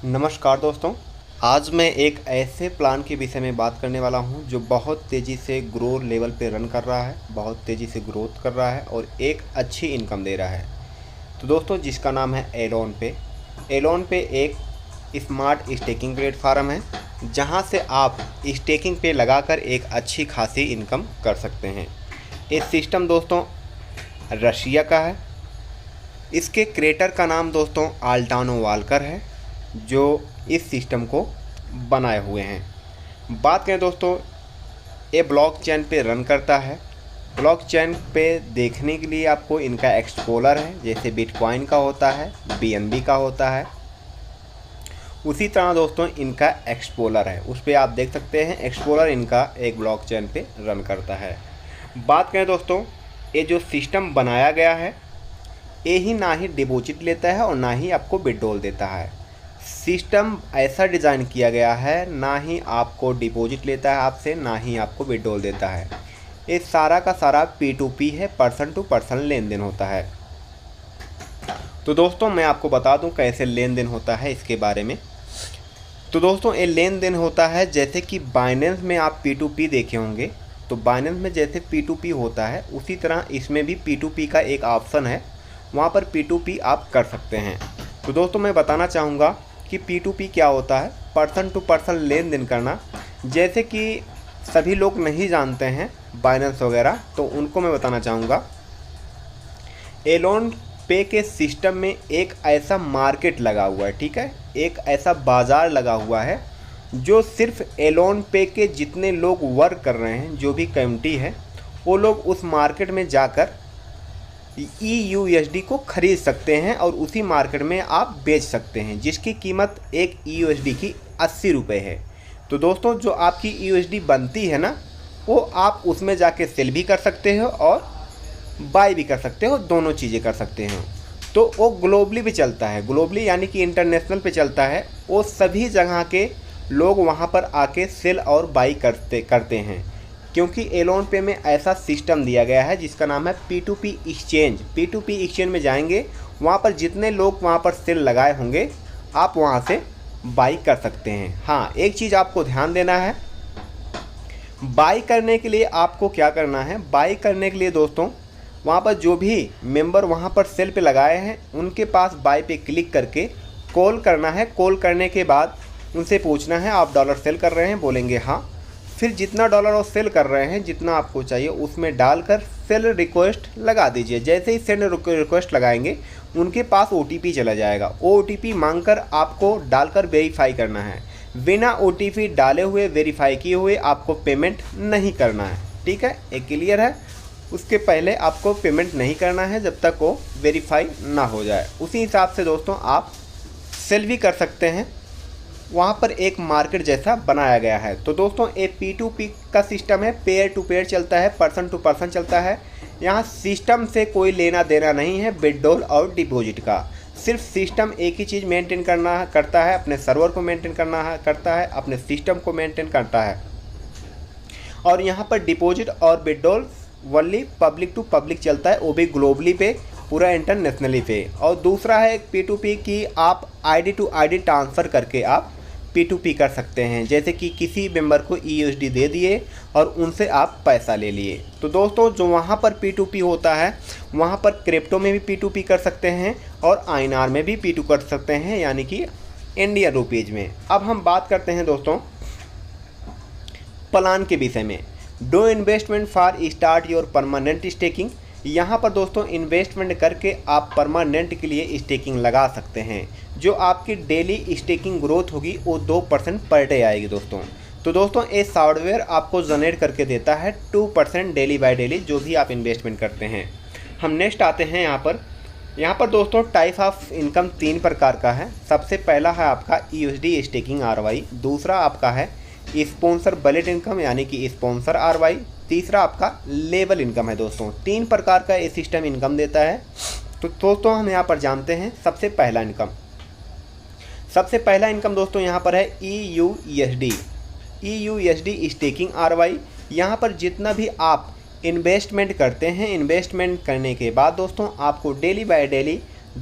नमस्कार दोस्तों। आज मैं एक ऐसे प्लान के विषय में बात करने वाला हूं जो बहुत तेज़ी से ग्रो लेवल पे रन कर रहा है, बहुत तेज़ी से ग्रोथ कर रहा है और एक अच्छी इनकम दे रहा है। तो दोस्तों जिसका नाम है एलोन पे। एलोन पे एक स्मार्ट स्टेकिंग प्लेटफार्म है जहां से आप स्टेकिंग पे लगाकर एक अच्छी खासी इनकम कर सकते हैं। ये सिस्टम दोस्तों रशिया का है। इसके क्रिएटर का नाम दोस्तों आल्टानो वालकर है जो इस सिस्टम को बनाए हुए हैं। बात करें दोस्तों, ये ब्लॉकचेन पे रन करता है। ब्लॉकचेन पे देखने के लिए आपको इनका एक्सप्लोरर है, जैसे बिटकॉइन का होता है, बीएनबी का होता है, उसी तरह दोस्तों इनका एक्सप्लोरर है। उस पर आप देख सकते हैं एक्सप्लोरर इनका एक ब्लॉकचेन पे रन करता है। बात करें दोस्तों, ये जो सिस्टम बनाया गया है ये ही ना ही डिपॉजिट लेता है और ना ही आपको विड्रॉल देता है। सिस्टम ऐसा डिज़ाइन किया गया है, ना ही आपको डिपॉजिट लेता है आपसे, ना ही आपको विड्रॉल देता है। ये सारा का सारा P2P है, पर्सन टू पर्सन लेन देन होता है। तो दोस्तों मैं आपको बता दूं कैसे लेन देन होता है इसके बारे में। तो दोस्तों ये लेन देन होता है जैसे कि बाइनेंस में आप P2P देखे होंगे, तो बाइनेंस में जैसे P2P होता है उसी तरह इसमें भी P2P का एक ऑप्शन है, वहाँ पर P2P आप कर सकते हैं। तो दोस्तों मैं बताना चाहूँगा कि P2P क्या होता है, पर्सन टू पर्सन लेन देन करना। जैसे कि सभी लोग नहीं जानते हैं बाइनेंस वगैरह, तो उनको मैं बताना चाहूँगा। एलोन पे के सिस्टम में एक ऐसा मार्केट लगा हुआ है, ठीक है, एक ऐसा बाज़ार लगा हुआ है जो सिर्फ एलोन पे के जितने लोग वर्क कर रहे हैं, जो भी कम्युनिटी है, वो लोग उस मार्केट में जाकर EUSD को ख़रीद सकते हैं और उसी मार्केट में आप बेच सकते हैं, जिसकी कीमत एक EUSD की 80 रुपये है। तो दोस्तों जो आपकी EUSD बनती है ना, वो आप उसमें जाके सेल भी कर सकते हो और बाय भी कर सकते हो, दोनों चीज़ें कर सकते हो। तो वो ग्लोबली भी चलता है, ग्लोबली यानी कि इंटरनेशनल पे चलता है। वो सभी जगह के लोग वहाँ पर आके सेल और बाई करते हैं, क्योंकि एलोन पे में ऐसा सिस्टम दिया गया है जिसका नाम है P2P एक्सचेंज। P2P एक्सचेंज में जाएंगे, वहाँ पर जितने लोग वहाँ पर सेल लगाए होंगे आप वहाँ से बाई कर सकते हैं। हाँ, एक चीज़ आपको ध्यान देना है, बाई करने के लिए आपको क्या करना है। बाई करने के लिए दोस्तों वहाँ पर जो भी मेंबर वहाँ पर सेल पे लगाए हैं उनके पास बाई पे क्लिक करके कॉल करना है। कॉल करने के बाद उनसे पूछना है आप डॉलर सेल कर रहे हैं, बोलेंगे हाँ। फिर जितना डॉलर वो सेल कर रहे हैं, जितना आपको चाहिए उसमें डालकर सेल रिक्वेस्ट लगा दीजिए। जैसे ही सेल रिक्वेस्ट लगाएंगे उनके पास OTP चला जाएगा। OTP मांगकर आपको डालकर वेरीफाई करना है। बिना OTP डाले हुए, वेरीफाई किए हुए आपको पेमेंट नहीं करना है, ठीक है, एक क्लियर है। उसके पहले आपको पेमेंट नहीं करना है जब तक वो वेरीफाई ना हो जाए। उसी हिसाब से दोस्तों आप सेल भी कर सकते हैं। वहाँ पर एक मार्केट जैसा बनाया गया है। तो दोस्तों ये P2P का सिस्टम है, पेयर टू पेयर चलता है, पर्सन टू पर्सन चलता है। यहाँ सिस्टम से कोई लेना देना नहीं है विड्रॉल और डिपॉजिट का। सिर्फ सिस्टम एक ही चीज़ मेंटेन करता है, अपने सर्वर को मेंटेन करता है, अपने सिस्टम को मेंटेन करता है। और यहाँ पर डिपॉजिट और withdrawal only public to public चलता है, वो भी ग्लोबली पे, पूरा इंटरनेशनली पे। और दूसरा है P2P की आप ID टू ID ट्रांसफ़र करके आप P2P कर सकते हैं। जैसे कि किसी मेंबर को EUSD दे दिए और उनसे आप पैसा ले लिए। तो दोस्तों जो वहाँ पर P2P होता है, वहाँ पर क्रिप्टो में भी P2P कर सकते हैं और INR में भी P2 कर सकते हैं, यानी कि इंडियन रुपीज़ में। अब हम बात करते हैं दोस्तों प्लान के विषय में। Do investment for start your permanent staking. यहाँ पर दोस्तों इन्वेस्टमेंट करके आप परमानेंट के लिए स्टेकिंग लगा सकते हैं। जो आपकी डेली स्टेकिंग ग्रोथ होगी वो 2% पर डे आएगी दोस्तों। तो दोस्तों ये सॉफ्टवेयर आपको जनरेट करके देता है 2% डेली बाय डेली, जो भी आप इन्वेस्टमेंट करते हैं। हम नेक्स्ट आते हैं यहाँ पर दोस्तों टाइप ऑफ इनकम 3 प्रकार का है। सबसे पहला है आपका EUSD स्टेकिंग RY, दूसरा आपका है स्पॉन्सर बलेट इनकम यानी कि स्पॉन्सर RY, तीसरा आपका लेवल इनकम है दोस्तों। 3 प्रकार का ये सिस्टम इनकम देता है। तो दोस्तों हम यहाँ पर जानते हैं सबसे पहला इनकम दोस्तों यहाँ पर है EUSD स्टेकिंग RY। यहाँ पर जितना भी आप इन्वेस्टमेंट करते हैं, इन्वेस्टमेंट करने के बाद दोस्तों आपको डेली बाय डेली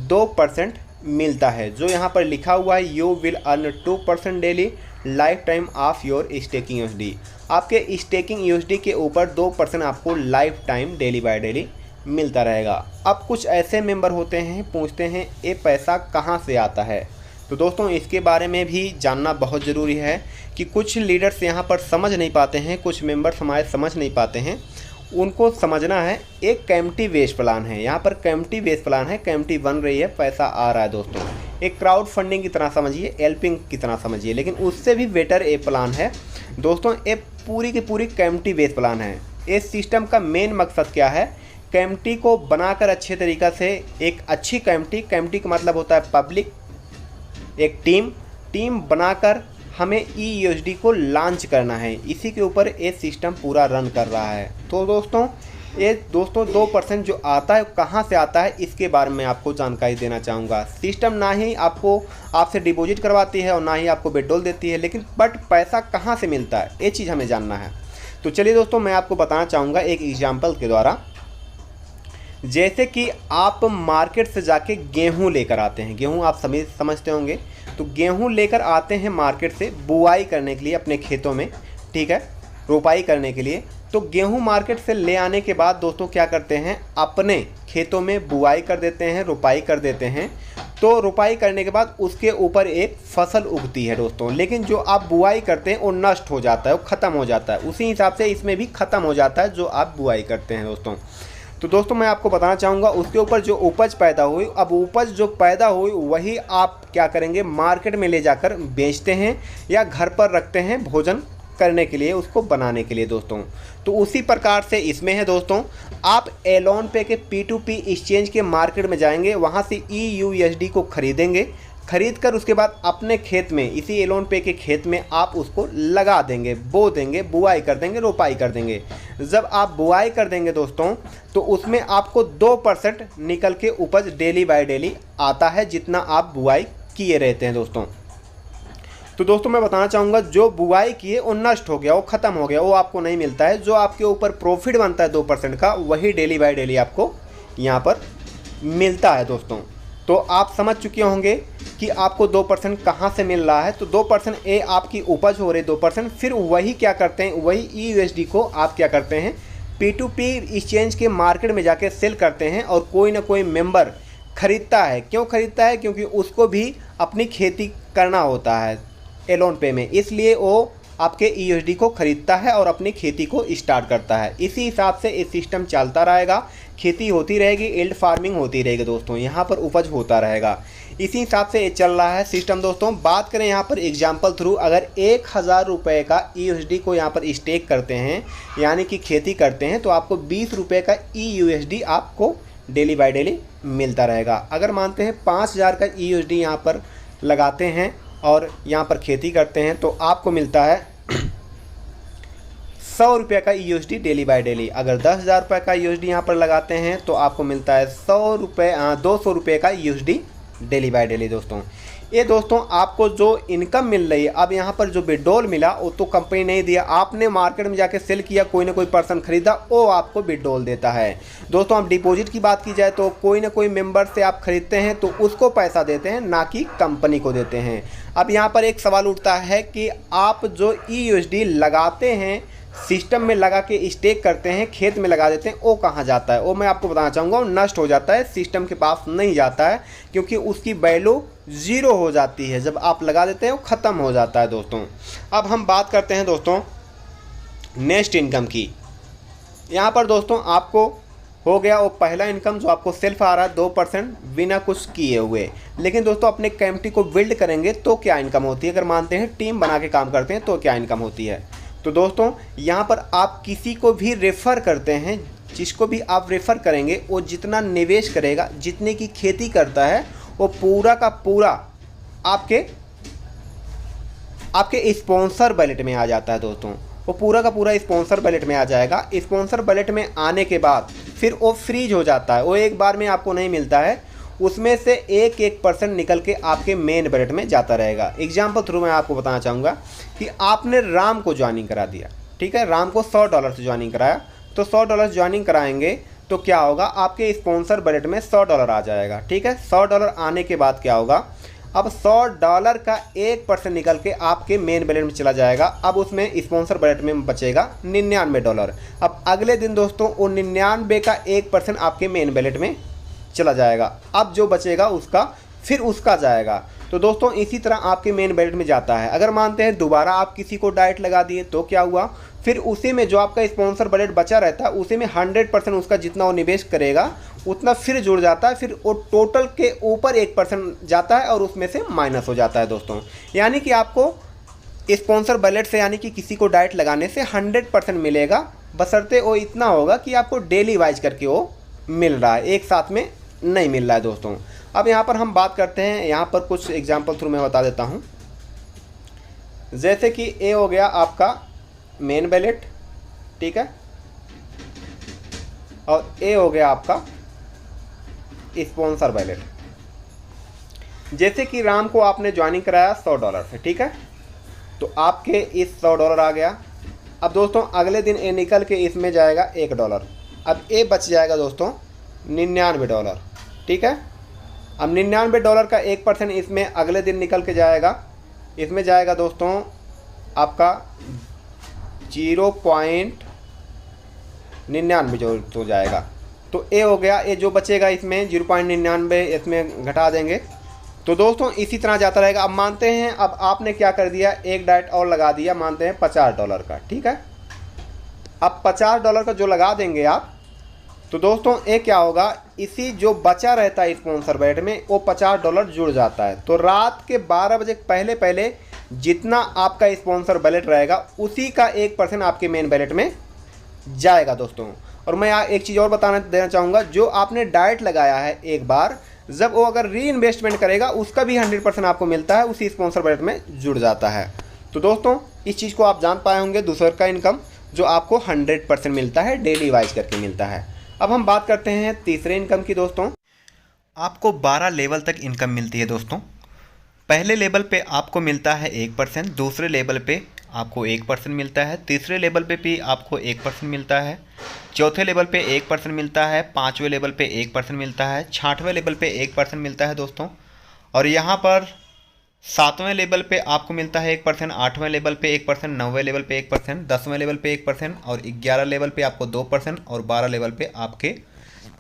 2% मिलता है, जो यहाँ पर लिखा हुआ है you will earn 2% daily life time of your staking USD. आपके स्टेकिंग यूएसडी के ऊपर 2% आपको life time daily by daily मिलता रहेगा। अब कुछ ऐसे मेंबर होते हैं पूछते हैं ये पैसा कहाँ से आता है, तो दोस्तों इसके बारे में भी जानना बहुत ज़रूरी है कि कुछ लीडर्स यहाँ पर समझ नहीं पाते हैं, कुछ मेंबर्स हमारे समझ नहीं पाते हैं। उनको समझना है एक कैम्प्टी बेस प्लान है, यहाँ पर कैम्प्टी बेस प्लान है, कैम्प्टी बन रही है, पैसा आ रहा है दोस्तों। एक क्राउड फंडिंग की तरह समझिए, हेल्पिंग की तरह समझिए, लेकिन उससे भी बेटर एक प्लान है दोस्तों। ये पूरी की पूरी कैम्प्टी बेस प्लान है। इस सिस्टम का मेन मकसद क्या है, कैम्प्टी को बनाकर अच्छे तरीक़ा से एक अच्छी कैम्प्टी का मतलब होता है पब्लिक, एक टीम बनाकर हमें ईयूएसडी को लॉन्च करना है। इसी के ऊपर ये सिस्टम पूरा रन कर रहा है। तो दोस्तों 2% जो आता है कहाँ से आता है, इसके बारे में आपको जानकारी देना चाहूँगा। सिस्टम ना ही आपसे डिपॉजिट करवाती है और ना ही आपको विड्रॉल देती है, लेकिन पैसा कहाँ से मिलता है ये चीज़ हमें जानना है। तो चलिए दोस्तों मैं आपको बताना चाहूँगा एक एग्जाम्पल के द्वारा। जैसे कि आप मार्केट से जाके गेहूं लेकर आते हैं, गेहूं आप समझते होंगे, तो गेहूं लेकर आते हैं मार्केट से बुआई करने के लिए अपने खेतों में, ठीक है, रोपाई करने के लिए। तो गेहूं मार्केट से ले आने के बाद दोस्तों क्या करते हैं, अपने खेतों में बुआई कर देते हैं, रोपाई कर देते हैं। तो रोपाई करने के बाद उसके ऊपर एक फसल उगती है दोस्तों, लेकिन जो आप बुआई करते हैं वो नष्ट हो जाता है, वो ख़त्म हो जाता है। उसी हिसाब से इसमें भी ख़त्म हो जाता है जो आप बुआई करते हैं दोस्तों। तो दोस्तों मैं आपको बताना चाहूँगा उसके ऊपर जो उपज पैदा हुई, अब उपज जो पैदा हुई वही आप क्या करेंगे, मार्केट में ले जाकर बेचते हैं या घर पर रखते हैं भोजन करने के लिए, उसको बनाने के लिए दोस्तों। तो उसी प्रकार से इसमें है दोस्तों, आप एलोन पे के P2P एक्सचेंज के मार्केट में जाएंगे, वहाँ से ईयूएसडी को खरीदेंगे, खरीद कर उसके बाद अपने खेत में, इसी एलोन पे के खेत में आप उसको लगा देंगे, बो देंगे, बुआई कर देंगे, रोपाई कर देंगे। जब आप बुआई कर देंगे दोस्तों तो उसमें आपको 2% निकल के उपज डेली बाय डेली आता है, जितना आप बुआई किए रहते हैं दोस्तों। तो दोस्तों मैं बताना चाहूँगा जो बुआई किए वो नष्ट हो गया, वो ख़त्म हो गया, वो आपको नहीं मिलता है। जो आपके ऊपर प्रॉफिट बनता है 2% का, वही डेली बाय डेली आपको यहाँ पर मिलता है दोस्तों। तो आप समझ चुके होंगे कि आपको 2% कहाँ से मिल रहा है। तो 2% ये आपकी उपज हो रही 2%, फिर वही क्या करते हैं, वही ईयूएसडी को आप क्या करते हैं, P2P एक्सचेंज के मार्केट में जाके सेल करते हैं और कोई ना कोई मेंबर खरीदता है। क्यों खरीदता है, क्योंकि उसको भी अपनी खेती करना होता है एलोन पे में, इसलिए वो आपके ईयूएसडी को खरीदता है और अपनी खेती को स्टार्ट करता है। इसी हिसाब से ये सिस्टम चलता रहेगा, खेती होती रहेगी, यील्ड फार्मिंग होती रहेगी दोस्तों, यहाँ पर उपज होता रहेगा। इसी हिसाब से ये चल रहा है सिस्टम दोस्तों। बात करें यहाँ पर एग्जाम्पल थ्रू, अगर 1000 रुपये का ईयूएसडी को यहाँ पर स्टेक करते हैं, यानी कि खेती करते हैं, तो आपको 20 रुपये का ईयूएसडी आपको डेली बाय डेली मिलता रहेगा। अगर मानते हैं 5000 का ईयूएसडी यहाँ पर लगाते हैं और यहाँ पर खेती करते हैं, तो आपको मिलता है 100 रुपये का ईयूएसडी डेली बाय डेली। अगर 10,000 रुपये का ईयूएसडी यहाँ पर लगाते हैं तो आपको मिलता है 200 रुपये का ईयूएसडी डेली बाय डेली दोस्तों। ये दोस्तों आपको जो इनकम मिल रही है, अब यहाँ पर जो विड्रॉल मिला वो तो कंपनी नहीं दिया, आपने मार्केट में जाके सेल किया, कोई ना कोई पर्सन खरीदा, वो आपको विड्रॉल देता है दोस्तों। अब डिपॉजिट की बात की जाए तो कोई ना कोई मेंबर से आप खरीदते हैं तो उसको पैसा देते हैं, ना कि कंपनी को देते हैं। अब यहाँ पर एक सवाल उठता है कि आप जो ईयूएसडी लगाते हैं, सिस्टम में लगा के स्टेक करते हैं, खेत में लगा देते हैं, वो कहाँ जाता है? वो मैं आपको बताना चाहूँगा, वो नष्ट हो जाता है, सिस्टम के पास नहीं जाता है, क्योंकि उसकी वैल्यू 0 हो जाती है। जब आप लगा देते हैं वो ख़त्म हो जाता है दोस्तों। अब हम बात करते हैं दोस्तों नेक्स्ट इनकम की। यहाँ पर दोस्तों आपको हो गया वो पहला इनकम जो आपको सेल्फ आ रहा है 2% बिना कुछ किए हुए। लेकिन दोस्तों अपने कैम्प्टी को बिल्ड करेंगे तो क्या इनकम होती है, अगर मानते हैं टीम बना के काम करते हैं तो क्या इनकम होती है। तो दोस्तों यहाँ पर आप किसी को भी रेफ़र करते हैं, जिसको भी आप रेफ़र करेंगे वो जितना निवेश करेगा, जितने की खेती करता है, वो पूरा का पूरा आपके स्पॉन्सर वैलेट में आ जाता है दोस्तों। वो पूरा का पूरा स्पॉन्सर वैलेट में आ जाएगा। स्पॉन्सर वैलेट में आने के बाद फिर वो फ्रीज हो जाता है, वो एक बार में आपको नहीं मिलता है, उसमें से 1% निकल के आपके मेन वैलेट में जाता रहेगा। एग्जाम्पल थ्रू मैं आपको बताना चाहूँगा कि आपने राम को ज्वाइनिंग करा दिया, ठीक है, राम को $100 से ज्वाइनिंग कराया, तो $100 ज्वाइनिंग कराएंगे तो क्या होगा, आपके स्पॉन्सर बजट में $100 आ जाएगा। ठीक है, $100 आने के बाद क्या होगा, अब $100 का 1% निकल के आपके मेन बैलेंस में चला जाएगा। अब उसमें स्पॉन्सर बजट में बचेगा $99। अब अगले दिन दोस्तों वो 99 का 1% आपके मेन बैलेट में चला जाएगा। अब जो बचेगा उसका फिर उसका जाएगा। तो दोस्तों इसी तरह आपके मेन बैलेट में जाता है। अगर मानते हैं दोबारा आप किसी को डाइट लगा दिए तो क्या हुआ, फिर उसी में जो आपका स्पॉन्सर बजट बचा रहता है उसी में 100% उसका जितना वो निवेश करेगा उतना फिर जुड़ जाता है, फिर वो टोटल के ऊपर 1% जाता है और उसमें से माइनस हो जाता है दोस्तों। यानी कि आपको स्पॉन्सर बजट से यानी कि किसी को डाइट लगाने से 100% मिलेगा, बशर्ते वो इतना होगा कि आपको डेली वाइज करके वो मिल रहा है, एक साथ में नहीं मिल रहा है दोस्तों। अब यहाँ पर हम बात करते हैं, यहाँ पर कुछ एग्जाम्पल थ्रू मैं बता देता हूँ। जैसे कि ए हो गया आपका मेन बैलेट, ठीक है, और ए हो गया आपका स्पॉन्सर बैलेट। जैसे कि राम को आपने ज्वाइनिंग कराया $100 से, ठीक है, तो आपके इस $100 आ गया। अब दोस्तों अगले दिन ए निकल के इसमें जाएगा $1। अब ए बच जाएगा दोस्तों $99, ठीक है। अब $99 का 1% इसमें अगले दिन निकल के जाएगा, इसमें जाएगा दोस्तों आपका 0.99 जो तो जाएगा। तो ए हो गया, ए जो बचेगा इसमें 0.99 इसमें घटा देंगे। तो दोस्तों इसी तरह जाता रहेगा। अब मानते हैं अब आपने क्या कर दिया, एक डाइट और लगा दिया, मानते हैं $50 का, ठीक है। अब $50 का जो लगा देंगे आप, तो दोस्तों ये क्या होगा, इसी जो बचा रहता है स्पॉन्सर बजट में वो $50 जुड़ जाता है। तो रात के 12 बजे पहले पहले जितना आपका स्पॉन्सर बैलेट रहेगा उसी का 1% आपके मेन बैलेट में जाएगा दोस्तों। और मैं यहाँ एक चीज़ और बताना देना चाहूँगा, जो आपने डाइट लगाया है एक बार, जब वो अगर री इन्वेस्टमेंट करेगा उसका भी 100% आपको मिलता है, उसी स्पॉन्सर बैलेट में जुड़ जाता है। तो दोस्तों इस चीज़ को आप जान पाए होंगे, दूसरे का इनकम जो आपको 100% मिलता है, डेली वाइज करके मिलता है। अब हम बात करते हैं तीसरे इनकम की दोस्तों। आपको 12 लेवल तक इनकम मिलती है दोस्तों। पहले लेवल पे आपको मिलता है 1%, दूसरे लेवल पे आपको 1% मिलता है, तीसरे लेवल पे भी आपको 1% मिलता है, चौथे लेवल पे 1% मिलता है, पाँचवें लेवल पे 1% मिलता है, छठवें लेवल पे 1% मिलता है दोस्तों। और यहाँ पर 7वें लेवल पे आपको मिलता है 1%, 8वें लेवल पे 1%, 9वें लेवल पे 1%, 10वें लेवल पे 1% और 11 लेवल पे आपको 2% और 12 लेवल पे आपके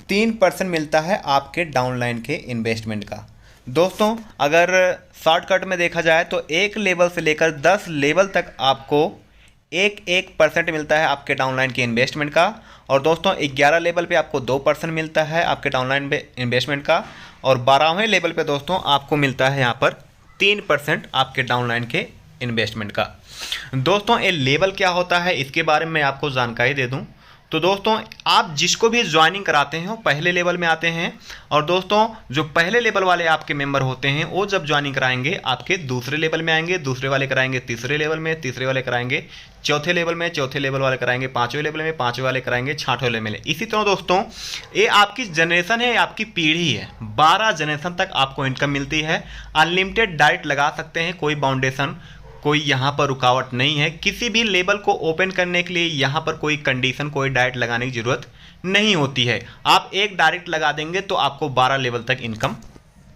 3% मिलता है आपके डाउनलाइन के इन्वेस्टमेंट का। दोस्तों अगर शॉर्टकट में देखा जाए तो एक लेवल से लेकर 10 लेवल तक आपको 1% मिलता है आपके डाउनलाइन के इन्वेस्टमेंट का। और दोस्तों 11 लेवल पे आपको 2% मिलता है आपके डाउनलाइन पे इन्वेस्टमेंट का। और 12वें लेवल पे दोस्तों आपको मिलता है यहाँ पर 3% आपके डाउनलाइन के इन्वेस्टमेंट का। दोस्तों ये लेवल क्या होता है इसके बारे में आपको जानकारी दे दूं तो दोस्तों आप जिसको भी ज्वाइनिंग कराते हैं वो पहले लेवल में आते हैं। और दोस्तों जो पहले लेवल वाले आपके मेंबर होते हैं वो जब ज्वाइनिंग कराएंगे आपके दूसरे लेवल में आएंगे, दूसरे वाले कराएंगे तीसरे लेवल में, तीसरे वाले कराएंगे चौथे लेवल में, चौथे लेवल वाले कराएंगे पाँचवें लेवल में, पाँचवें वाले कराएंगे छठवें लेवल में। इसी तरह दोस्तों ये आपकी जनरेशन है, आपकी पीढ़ी है, 12 जनरेशन तक आपको इनकम मिलती है। अनलिमिटेड डाइट लगा सकते हैं, कोई बाउंडेशन कोई यहाँ पर रुकावट नहीं है। किसी भी लेवल को ओपन करने के लिए यहाँ पर कोई कंडीशन कोई डाइट लगाने की ज़रूरत नहीं होती है। आप एक डायरेक्ट लगा देंगे तो आपको 12 लेवल तक इनकम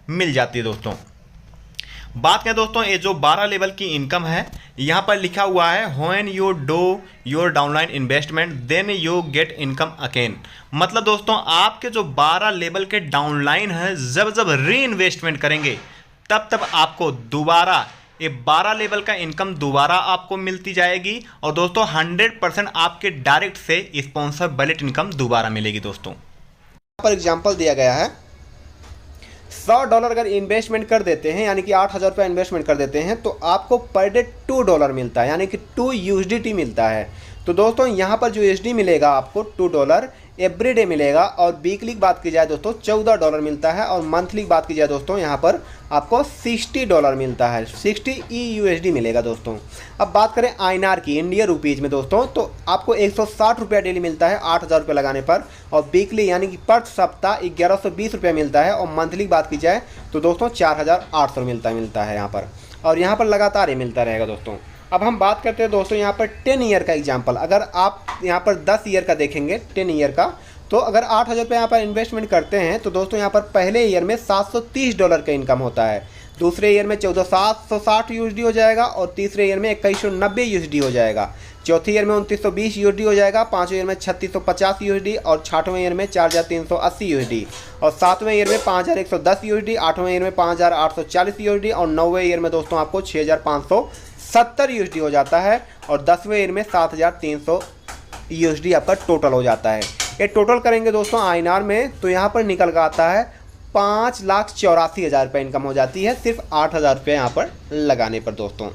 मिल जाती है दोस्तों। बात करें दोस्तों ये जो 12 लेवल की इनकम है यहाँ पर लिखा हुआ है when you do your downline investment then you get income again. मतलब दोस्तों आपके जो 12 लेवल के डाउनलाइन है जब जब री इन्वेस्टमेंट करेंगे तब तब आपको दोबारा ये 12 लेवल का इनकम दोबारा आपको मिलती जाएगी। और दोस्तों 100% आपके डायरेक्ट से स्पॉन्सर बैलेट इनकम दोबारा मिलेगी। दोस्तों यहाँ पर एग्जांपल दिया गया है, $100 अगर इन्वेस्टमेंट कर देते हैं यानी कि 8,000 रुपये इन्वेस्टमेंट कर देते हैं तो आपको पर डे $2 मिलता है, यानी कि 2 USDT मिलता है। तो दोस्तों यहाँ पर जो USD मिलेगा आपको $2 एवरी डे मिलेगा। और वीकली की बात की जाए दोस्तों $14 मिलता है। और मंथली की बात की जाए दोस्तों यहाँ पर आपको $60 मिलता है, 60 EUSD मिलेगा दोस्तों। अब बात करें INR की, इंडियन रुपीज़ में दोस्तों, तो आपको 160 रुपया डेली मिलता है 8,000 रुपये लगाने पर। और वीकली यानी कि पर सप्ताह 1120 रुपया मिलता है। और मंथली की बात की जाए तो दोस्तों 4,800 मिलता है यहाँ पर। और यहाँ पर लगातार ही मिलता रहेगा दोस्तों। अब हम बात करते हैं दोस्तों यहाँ पर 10 ईयर का एग्जाम्पल। अगर आप यहाँ पर 10 ईयर का देखेंगे 10 ईयर का तो अगर $8,000 यहाँ पर इन्वेस्टमेंट करते हैं तो दोस्तों यहाँ पर पहले ईयर में $730 का इनकम होता है, दूसरे ईयर में 14,760 USD हो जाएगा और तीसरे ईयर में 2,190 USD हो जाएगा, चौथे ईयर में 2,920 USD हो जाएगा, पाँचवें ईयर में 3,650 USD और छठवें ईयर में 4,380 USD और सातवें ईयर में 5,110 USD, आठवें ईयर में 5,840 USD और नौवें ईयर में दोस्तों आपको 6,570 USD हो जाता है और 10वें ईयर में 7,300 USD आपका टोटल हो जाता है। ये टोटल करेंगे दोस्तों INR में तो यहाँ पर निकल कर आता है 5,84,000 रुपये इनकम हो जाती है सिर्फ $8,000 यहाँ पर लगाने पर दोस्तों।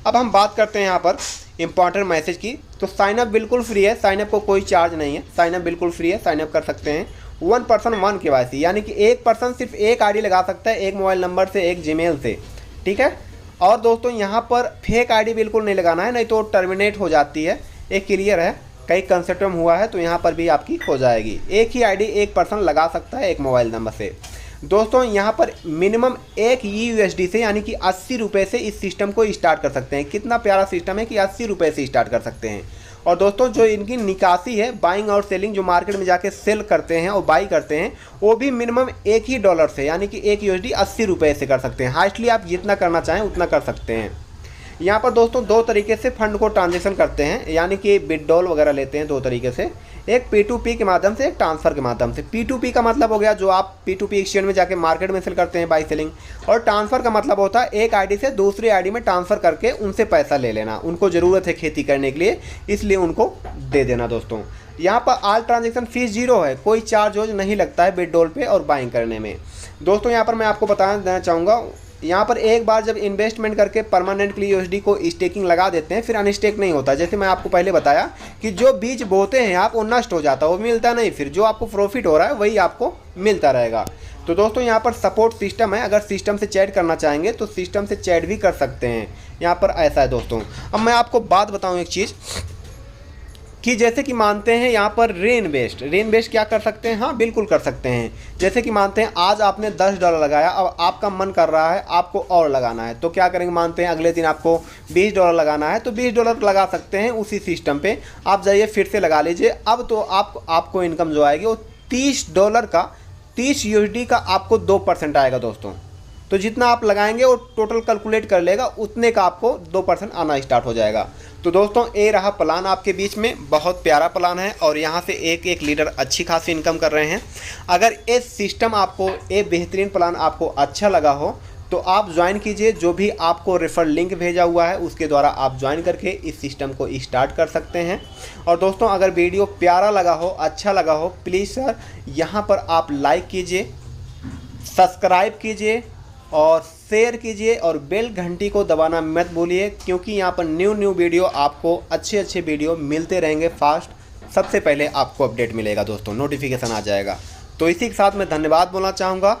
अब हम बात करते हैं यहाँ पर इंपॉर्टेंट मैसेज की। तो साइनअप बिल्कुल फ्री है, साइनअप को कोई चार्ज नहीं है, साइनअप बिल्कुल फ्री है, साइनअप कर सकते हैं। 1 पर्सन 1 KYC यानी कि एक पर्सन सिर्फ एक ID लगा सकता है, एक मोबाइल नंबर से, एक जीमेल से, ठीक है। और दोस्तों यहाँ पर फेक ID बिल्कुल नहीं लगाना है, नहीं तो टर्मिनेट हो जाती है, एक क्लियर है, कई कंसेप्ट में हुआ है तो यहाँ पर भी आपकी हो जाएगी। एक ही ID एक पर्सन लगा सकता है एक मोबाइल नंबर से। दोस्तों यहाँ पर मिनिमम एक USD से यानी कि 80 रुपये से इस सिस्टम को स्टार्ट कर सकते हैं। कितना प्यारा सिस्टम है कि 80 रुपये से स्टार्ट कर सकते हैं। और दोस्तों जो इनकी निकासी है, बाइंग और सेलिंग, जो मार्केट में जाके सेल करते हैं और बाई करते हैं, वो भी मिनिमम एक ही डॉलर से यानी कि एक USD 80 रुपये से कर सकते हैं। हाइस्टली आप जितना करना चाहें उतना कर सकते हैं। यहाँ पर दोस्तों दो तरीके से फंड को ट्रांजेक्शन करते हैं, यानी कि विड्रॉल वगैरह लेते हैं दो तरीके से, एक P2P के माध्यम से, एक ट्रांसफ़र के माध्यम से। P2P का मतलब हो गया जो आप P2P एक्सचेंज में जाके मार्केट में सेल करते हैं, बाई सेलिंग। और ट्रांसफ़र का मतलब होता है एक ID से दूसरे ID में ट्रांसफ़र करके उनसे पैसा ले लेना, उनको ज़रूरत है खेती करने के लिए इसलिए उनको दे देना। दोस्तों यहाँ पर ऑल ट्रांजेक्शन फीस 0 है, कोई चार्ज नहीं लगता है विड्रॉल पे और बाइंग करने में। दोस्तों यहाँ पर मैं आपको बता देना चाहूँगा, यहाँ पर एक बार जब इन्वेस्टमेंट करके परमानेंटली USD को स्टेकिंग लगा देते हैं फिर अनस्टेक नहीं होता। जैसे मैं आपको पहले बताया कि जो बीज बोते हैं आप वो नष्ट हो जाता है, वो मिलता नहीं, फिर जो आपको प्रॉफिट हो रहा है वही आपको मिलता रहेगा। तो दोस्तों यहाँ पर सपोर्ट सिस्टम है, अगर सिस्टम से चैट करना चाहेंगे तो सिस्टम से चैट भी कर सकते हैं, यहाँ पर ऐसा है दोस्तों। अब मैं आपको बात बताऊँ एक चीज़ कि जैसे कि मानते हैं यहाँ पर री इन्वेस्ट क्या कर सकते हैं? हाँ बिल्कुल कर सकते हैं। जैसे कि मानते हैं आज आपने $10 लगाया, अब आपका मन कर रहा है आपको और लगाना है तो क्या करेंगे, मानते हैं अगले दिन आपको $20 लगाना है तो $20 लगा सकते हैं उसी सिस्टम पे। आप जाइए फिर से लगा लीजिए, अब तो आपको इनकम जो आएगी वो $30 का, 30 USD का आपको 2% आएगा दोस्तों। तो जितना आप लगाएंगे वो टोटल कैलकुलेट कर लेगा, उतने का आपको 2% आना स्टार्ट हो जाएगा। तो दोस्तों ये रहा प्लान आपके बीच में, बहुत प्यारा प्लान है और यहाँ से एक एक लीडर अच्छी खासी इनकम कर रहे हैं। अगर ये सिस्टम आपको, ये बेहतरीन प्लान आपको अच्छा लगा हो तो आप ज्वाइन कीजिए, जो भी आपको रेफर लिंक भेजा हुआ है उसके द्वारा आप ज्वाइन करके इस सिस्टम को स्टार्ट कर सकते हैं। और दोस्तों अगर वीडियो प्यारा लगा हो, अच्छा लगा हो, प्लीज़ सर यहाँ पर आप लाइक कीजिए, सब्सक्राइब कीजिए और शेयर कीजिए और बेल घंटी को दबाना मत भूलिए, क्योंकि यहाँ पर न्यू वीडियो आपको अच्छे वीडियो मिलते रहेंगे फास्ट, सबसे पहले आपको अपडेट मिलेगा दोस्तों, नोटिफिकेशन आ जाएगा। तो इसी के साथ मैं धन्यवाद बोलना चाहूँगा।